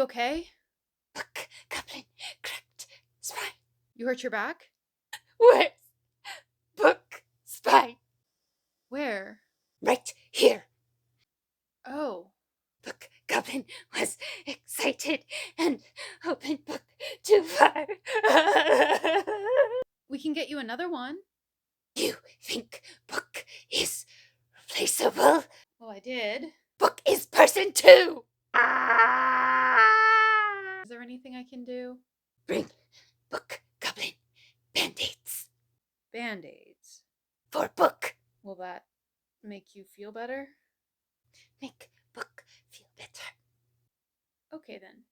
okay? Book, Goblin, cracked, spine. You hurt your back? Where's book, spine? Where? Right here. Oh. Book, Goblin was excited and opened book too far. We can get you another one. You think book is replaceable? Well, I did. Book is person too. Is there anything I can do? Bring book, Goblin, bandaids Band-aids. for book. Will that make you feel better? Make book feel better. Okay then.